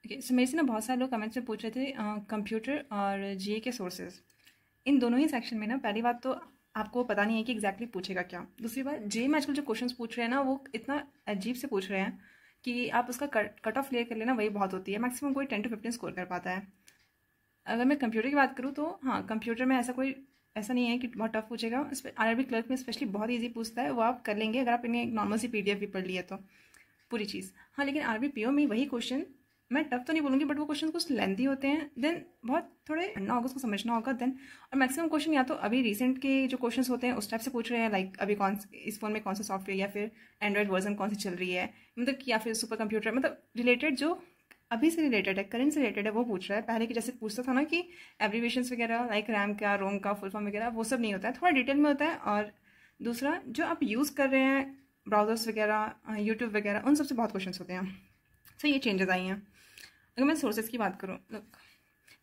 Okay, सो मेरे से ना बहुत सारे लोग कमेंट्स में पूछ रहे थे कंप्यूटर और जीए के सोर्सेज। इन दोनों ही सेक्शन में ना पहली बात तो आपको पता नहीं है कि एग्जैक्टली पूछेगा क्या। दूसरी बात, जेई में आजकल जो क्वेश्चंस पूछ रहे हैं ना वो इतना अजीब से पूछ रहे हैं कि आप उसका कट ऑफ क्लियर कर लेना वही बहुत होती है। मैक्सिमम कोई 10 to 15 स्कोर कर पाता है। अगर मैं कंप्यूटर की बात करूँ तो हाँ, कंप्यूटर में ऐसा नहीं है कि बहुत टफ पूछेगा। इस पर आरआरबी क्लर्क में स्पेशली बहुत ईजी पूछता है, वो आप कर लेंगे अगर आप इन्हें एक नॉर्मल सी पीडीएफ भी पढ़ लिया तो पूरी चीज़। हाँ, लेकिन आरआरबी पीओ में वही क्वेश्चन, मैं टफ तो नहीं बोलूँगी बट वो क्वेश्चन कुछ लेंथी होते हैं, देन बहुत थोड़े पढ़ना होगा, उसको समझना होगा देन। और मैक्सिमम क्वेश्चन या तो अभी रिसेंट के जो क्वेश्चंस होते हैं उस टाइप से पूछ रहे हैं, लाइक अभी इस फोन में कौन सा सॉफ्टवेयर या फिर एंड्रॉइड वर्जन कौन सी चल रही है, मतलब या फिर सुपर कंप्यूटर, मतलब रिलेटेड जो अभी से रिलेटेड है, करंट से रिलेटेड है वो पूछ रहा है। पहले की जैसे पूछता था ना कि एब्रीविएशंस वगैरह लाइक रैम का, रोम का, फुल फॉर्म वगैरह, वो सब नहीं होता है, थोड़ा डिटेल में होता है। और दूसरा, जो आप यूज़ कर रहे हैं ब्राउजर्स वगैरह, यूट्यूब वगैरह, उन सबसे बहुत क्वेश्चन होते हैं। सो ये चेंजेस आई हैं। अगर मैं सोर्सेज की बात करूँ,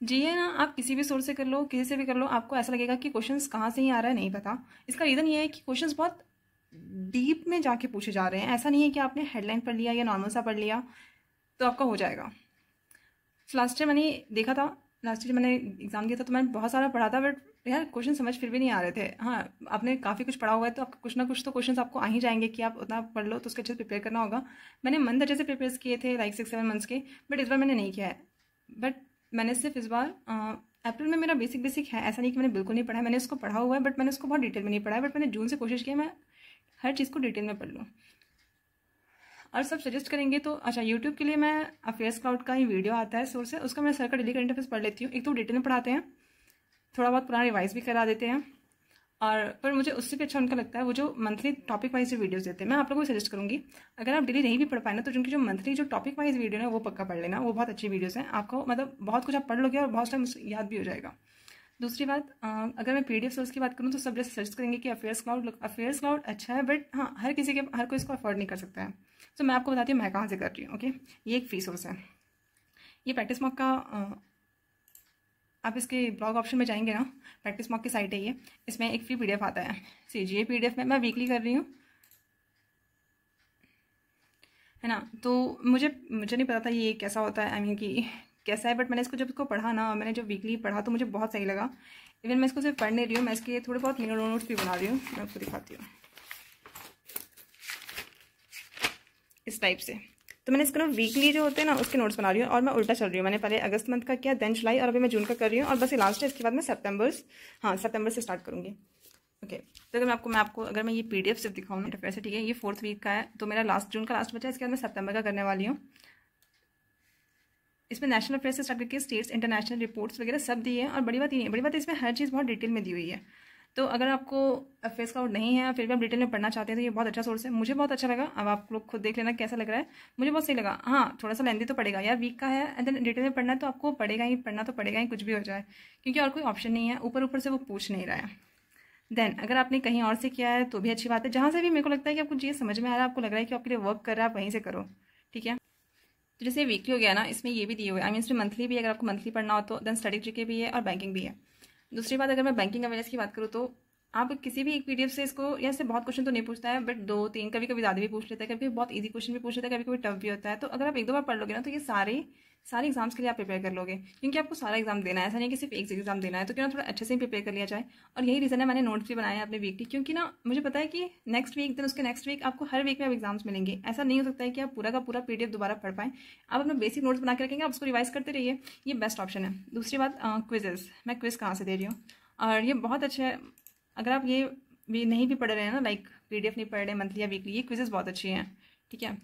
जीए ना आप किसी भी सोर्स से कर लो, किसी से भी कर लो, आपको ऐसा लगेगा कि क्वेश्चंस कहाँ से ही आ रहा है नहीं पता। इसका रीज़न ये है कि क्वेश्चंस बहुत डीप में जाके पूछे जा रहे हैं। ऐसा नहीं है कि आपने हेडलाइन पढ़ लिया या नॉर्मल सा पढ़ लिया तो आपका हो जाएगा। लास्ट ईयर मैंने देखा था, लास्ट ईयर मैंने एग्जाम दिया था तो मैंने बहुत सारा पढ़ा था बट यार क्वेश्चन समझ फिर भी नहीं आ रहे थे। हाँ, आपने काफ़ी कुछ पढ़ा हुआ है तो आपको कुछ ना कुछ तो क्वेश्चंस आपको आ ही जाएंगे कि आप उतना पढ़ लो तो उसके अच्छे से प्रिपेयर करना होगा। मैंने मंथ अच्छे से प्रिपेयर किए थे, लाइक 6-7 मंथ्स के, बट इस बार मैंने नहीं किया है। बट मैंने सिर्फ इस बार अप्रैल में मेरा बेसिक है, ऐसा नहीं कि मैंने बिल्कुल नहीं पढ़ा है, मैंने उसको पढ़ा हुआ है बट मैंने उसको बहुत डिटेल में नहीं पढ़ा है। बट मैंने जून से कोशिश की मैं हर चीज़ को डिटेल में पढ़ लूँ। और सब सजेस्ट करेंगे तो अच्छा, यूट्यूब के लिए मैं अफेयर्स क्लाउड का ही वीडियो आता है सोर्स है, उसका मैं सर का डेली करंट अफेयर्स पढ़ लेती हूँ। एक तो डिटेल में पढ़ाते हैं, थोड़ा बहुत पुराना रिवाइज भी करा देते हैं, और पर मुझे उससे भी अच्छा उनका लगता है वो जो मंथली टॉपिक वाइज वीडियोस देते हैं। मैं आप लोगों को सजेस्ट करूँगी, अगर आप डेली नहीं भी पढ़ पाए ना तो जिनकी जो मंथली जो टॉपिक वाइज वीडियो है वो पक्का पढ़ लेना, वो बहुत अच्छी वीडियोस हैं। आपको मतलब बहुत कुछ आप पढ़ लोगे और बहुत टाइम याद भी हो जाएगा। दूसरी बात, अगर मैं पीडीएफ सोर्स की बात करूँ तो सब जैसे सजेस्ट करेंगे कि अफेयर्स क्लाउड अच्छा है, बट हाँ हर कोई इसको अफोर्ड नहीं कर सकता है। तो मैं आपको बताती हूँ मैं कहाँ से कर रही हूँ। ओके, ये एक फ्री सोर्स है, ये प्रैक्टिस मॉक का आप इसके ब्लॉग ऑप्शन में जाएंगे ना, प्रैक्टिस मॉक की साइट है ये, इसमें एक फ्री पीडीएफ आता है। सीजीए पीडीएफ में मैं वीकली कर रही हूँ, है ना। तो मुझे नहीं पता था ये कैसा होता है, आई मीन कि कैसा है, बट मैंने जब इसको पढ़ा ना, मैंने जब वीकली पढ़ा तो मुझे बहुत सही लगा। इवन मैं इसको सिर्फ पढ़ नहीं रही हूँ, मैं इसके थोड़े बहुत नोट्स भी बना रही हूँ, मैं आपको दिखाती हूँ इस टाइप से। तो मैंने इसको ना वीकली जो होते हैं ना उसके नोट्स बना रही हूँ, और मैं उल्टा चल रही हूँ। मैंने पहले अगस्त मंथ का किया, देन जुलाई, और अभी मैं जून का कर रही हूँ, और बस ये लास्ट है। इसके बाद मैं सितंबर से स्टार्ट करूँगी। ओके, तो अगर मैं आपको अगर मैं ये पीडीएफ सिर्फ दिखाऊँ ना वैसे, ठीक है, ये 4th वीक का है, तो मेरा जून का लास्ट बचा है। इसके बाद मैं सितंबर का करने वाली हूँ। इसमें नेशनल अफेयर्स से स्टार्ट करके स्टेट्स, इंटरनेशनल रिपोर्ट्स वगैरह सब दी है, और बड़ी बात ये नहीं, बड़ी बात इसमें हर चीज़ बहुत डिटेल में दी हुई है। तो अगर आपको अफेयर्स क्लाउड नहीं है फिर भी आप डिटेल में पढ़ना चाहते हैं तो ये बहुत अच्छा सोर्स है, मुझे बहुत अच्छा लगा। अब आप लोग खुद देख लेना कैसा लग रहा है, मुझे बहुत सही लगा। हाँ, थोड़ा सा लेंथी तो पड़ेगा यार, वीक का है एंड देन डिटेल में पढ़ना है तो आपको पढ़ना तो पड़ेगा ही, कुछ भी हो जाए, क्योंकि और कोई ऑप्शन नहीं है। ऊपर से वो पूछ नहीं रहा है। देन अगर आपने कहीं और से किया है तो भी अच्छी बात है, जहाँ से भी मेरे को लगता है कि आपको चीज़ समझ में आ रहा है, आपको लग रहा है कि आपके लिए वर्क कर रहा है, आप वहीं से करो, ठीक है। तो जैसे वीकली हो गया ना, इसमें ये भी दिए हुए, आई मीन इसमें मंथली भी, अगर आपको मंथली पढ़ना हो तो देन स्टडी जीके भी है और बैंकिंग भी है। दूसरी बात, अगर मैं बैंकिंग अवेयरनेस की बात करूँ तो आप किसी भी एक पीडीएफ से इसको, या से बहुत क्वेश्चन तो नहीं पूछता है बट 2-3 कभी कभी ज़्यादा भी पूछ लेता है, कभी बहुत इजी क्वेश्चन भी पूछ लेता है, कभी कभी टफ भी होता है। तो अगर आप 1-2 बार पढ़ लोगे ना तो ये सारे एग्जाम्स के लिए आप प्रिपेयर कर लोगे, क्योंकि आपको सारा एग्जाम देना है, ऐसा नहीं कि सिर्फ एक एग्जाम देना है। तो क्यों ना थोड़ा अच्छे से ही प्रिपेयर कर लिया जाए, और यही रीज़न है मैंने नोट्स भी बनाए हैं अपने वीकली, क्योंकि ना मुझे पता है कि नेक्स्ट वीक देन उसके नेक्स्ट वीक आपको हर वीक में अब एग्जाम्स मिलेंगे। ऐसा नहीं हो सकता है कि आप पूरा का पूरा पीडीएफ दोबारा पढ़ पाएं। आप अपना बेसिक नोट्स बना के रखेंगे, आप उसको रिवाइज करते रहिए, ये बेस्ट ऑप्शन है। दूसरी बात, क्विजेस, मैं क्विज कहाँ से दे रही हूँ, और ये बहुत अच्छा है। अगर आप ये भी नहीं भी पढ़ रहे हैं ना, लाइक पीडीएफ नहीं पढ़ रहे मंथली या वीकली, ये क्विजेस बहुत अच्छी हैं, ठीक है।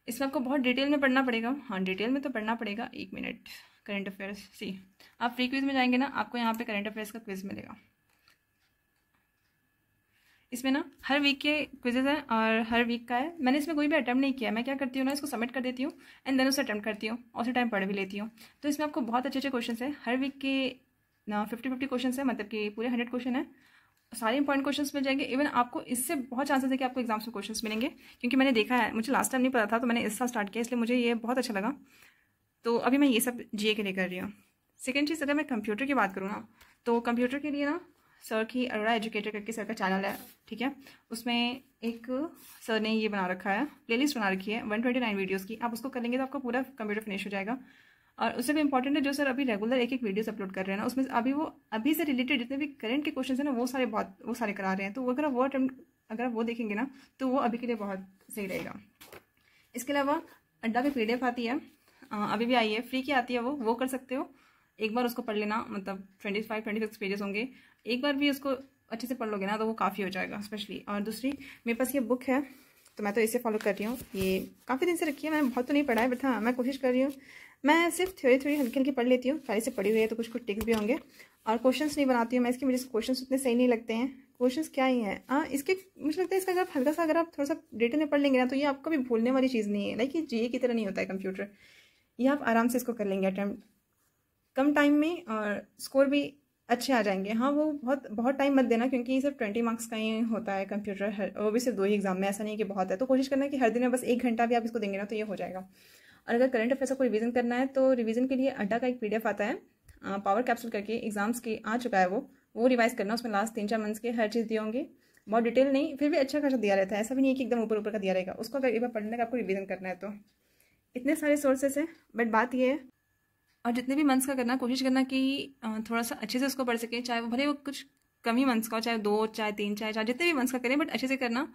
इसमें आपको बहुत डिटेल में पढ़ना पड़ेगा, हाँ डिटेल में तो पढ़ना पड़ेगा। 1 मिनट, करंट अफेयर्स, सी आप फ्री क्विज में जाएंगे ना, आपको यहाँ पे करंट अफेयर्स का क्विज मिलेगा। इसमें ना हर वीक के क्विजेज हैं और हर वीक का है। मैंने इसमें कोई भी अटैम्प्ट नहीं किया, मैं क्या करती हूँ ना, इसको सबमिट कर देती हूँ एंड देन उसे अटैम्प्ट करती हूँ और उसी टाइम पढ़ भी लेती हूँ। तो इसमें आपको बहुत अच्छे क्वेश्चन है, हर वीक के 50-50 क्वेश्चन है, मतलब कि पूरे 100 क्वेश्चन है, सारे इंपॉर्टेंट क्वेश्चंस मिल जाएंगे। इवन आपको इससे बहुत चांसेस है कि आपको एग्जाम्स में क्वेश्चंस मिलेंगे, क्योंकि मैंने देखा है, मुझे लास्ट टाइम नहीं पता था तो मैंने इस साल स्टार्ट किया, इसलिए मुझे ये बहुत अच्छा लगा। तो अभी मैं ये सब जीए के लिए कर रही हूँ। सेकेंड चीज़, अगर मैं कंप्यूटर की बात करूँ ना, तो कंप्यूटर के लिए ना सर की अरोड़ा एजुकेटर करके सर का चैनल है, ठीक है। उसमें एक सर ने ये बना रखा है, प्लेलिस्ट बना रखी है 129 वीडियोस की। आप उसको कर लेंगे तो आपका पूरा कंप्यूटर फिनिश हो जाएगा। और उससे भी इंपॉर्टेंट है, जो सर अभी रेगुलर एक वीडियोस अपलोड कर रहे हैं ना, उसमें अभी से रिलेटेड जितने भी करंट के क्वेश्चन है ना, वो सारे करा रहे हैं। तो अगर आप वो देखेंगे ना, तो वो अभी के लिए बहुत सही रहेगा। इसके अलावा अड्डा पे PDF आती है, अभी भी आई है, फ्री की आती है, वो कर सकते हो। एक बार उसको पढ़ लेना, मतलब 25-26 पेजेस होंगे। एक बार भी उसको अच्छे से पढ़ लोगे ना तो वो काफ़ी हो जाएगा स्पेशली। और दूसरी, मेरे पास ये बुक है तो मैं तो इसे फॉलो कर रही हूँ। ये काफ़ी दिन से रखी है, मैंने बहुत तो नहीं पढ़ा है, बट हाँ मैं कोशिश कर रही हूँ। मैं सिर्फ थ्योरी हल्की हल्की पढ़ लेती हूँ, पहले से पढ़ी हुई है तो कुछ टिक्स भी होंगे। और क्वेश्चंस नहीं बनाती हूँ मैं इसकी वजह से, क्वेश्चंस उतने सही नहीं लगते हैं। क्वेश्चंस क्या ही हैं, हाँ इसके मुझे लगता है इसका अगर हल्का सा अगर आप थोड़ा सा डिटेल में पढ़ लेंगे ना, तो ये आपको भी भूलने वाली चीज़ नहीं है। लाइक ये GA की तरह नहीं होता है कंप्यूटर, ये आप आराम से इसको कर लेंगे अटैम्प्ट कम टाइम में, और स्कोर भी अच्छे आ जाएंगे। हाँ वो बहुत टाइम मत देना, क्योंकि सिर्फ 20 मार्क्स का ही होता है कंप्यूटर, वो भी सिर्फ 2 ही एग्जाम में, ऐसा नहीं कि बहुत है। तो कोशिश करना कि हर दिन में बस 1 घंटा भी आप इसको देंगे ना तो ये हो जाएगा। और अगर करंट अफेयर्स को रिवीजन करना है तो रिवीजन के लिए अड्डा का एक PDF आता है, पावर कैप्सूल करके, एग्जाम्स के आ चुका है वो रिवाइज करना। उसमें लास्ट 3-4 मंथ्स के हर चीज़ दिए होंगे, बहुत डिटेल नहीं, फिर भी अच्छा खासा दिया रहता है, ऐसा भी नहीं है कि एकदम ऊपर का दिया रहेगा। उसको अगर एक बार पढ़ने का आपको रिवीजन करना है तो इतने सारे सोर्सेस हैं। बट बात ये है, और जितने भी मंथ्स का करना, कोशिश करना कि थोड़ा सा अच्छे से उसको पढ़ सकें, चाहे वो भले वो कुछ कम ही मंथ्स का हो, चाहे 2, चाहे 3, चाहे 4, जितने भी मंथ्स का करें, बट अच्छे से करना।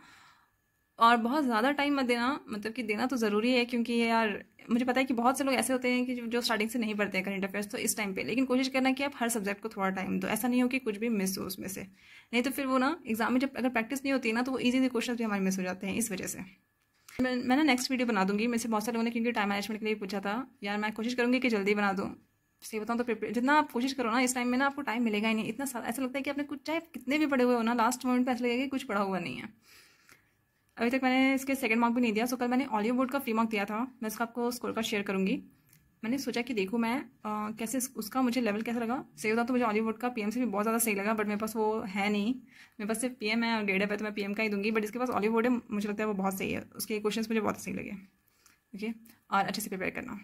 और बहुत ज़्यादा टाइम मत देना, मतलब कि देना तो ज़रूरी है, क्योंकि ये यार मुझे पता है कि बहुत से लोग ऐसे होते हैं कि जो स्टार्टिंग से नहीं पढ़ते हैं करंट अफेयर्स, तो इस टाइम पे लेकिन कोशिश करना कि आप हर सब्जेक्ट को थोड़ा टाइम दो, ऐसा नहीं हो कि कुछ भी मिस हो उसमें से। नहीं तो फिर वो ना एग्जाम में जब अगर प्रैक्टिस नहीं होती है ना, तो वो ईजी क्वेश्चन भी हमारे मिस हो जाते हैं इस वजह से। मैं ना नेक्स्ट वीडियो बना दूंगी। मेरे से बहुत सारे लोगों ने क्योंकि टाइम मैनेजमेंट के लिए पूछा था, यार मैं कोशिश करूँगी कि जल्दी बना दूँ। सही बताऊँ तो प्रिपेयर जितना आप कोशिश करो ना, इस टाइम में ना आपको टाइम मिलेगा ही नहीं इतना सारा। ऐसा लगता है कि आपने कुछ चाहे कितने भी पढ़े हुए हो ना, लास्ट मोमेंट पे ऐसा लगेगा कि कुछ पढ़ा हुआ नहीं है। अभी तक मैंने इसके सेकंड मार्क भी नहीं दिया। सो कल मैंने ऑलिव बोर्ड का फ्री मार्क दिया था, मैं उसका आपको स्कोर का शेयर करूँगी। मैंने सोचा कि देखूँ मैं कैसे उसका मुझे लेवल कैसा लगा। सही होता तो मुझे ऑलिव बोर्ड का PM से भी बहुत ज़्यादा सही लगा, बट मेरे पास वो है नहीं। मेरे पास सिर्फ PM है और ग्रेड है, तो मैं PM का ही दूंगी। बट इसके पास ऑलिव बोर्ड है, मुझे लगता है वो बहुत सही है, उसके क्वेश्चन मुझे बहुत सही लगे। ओके, और अच्छे से प्रिपेयर करना।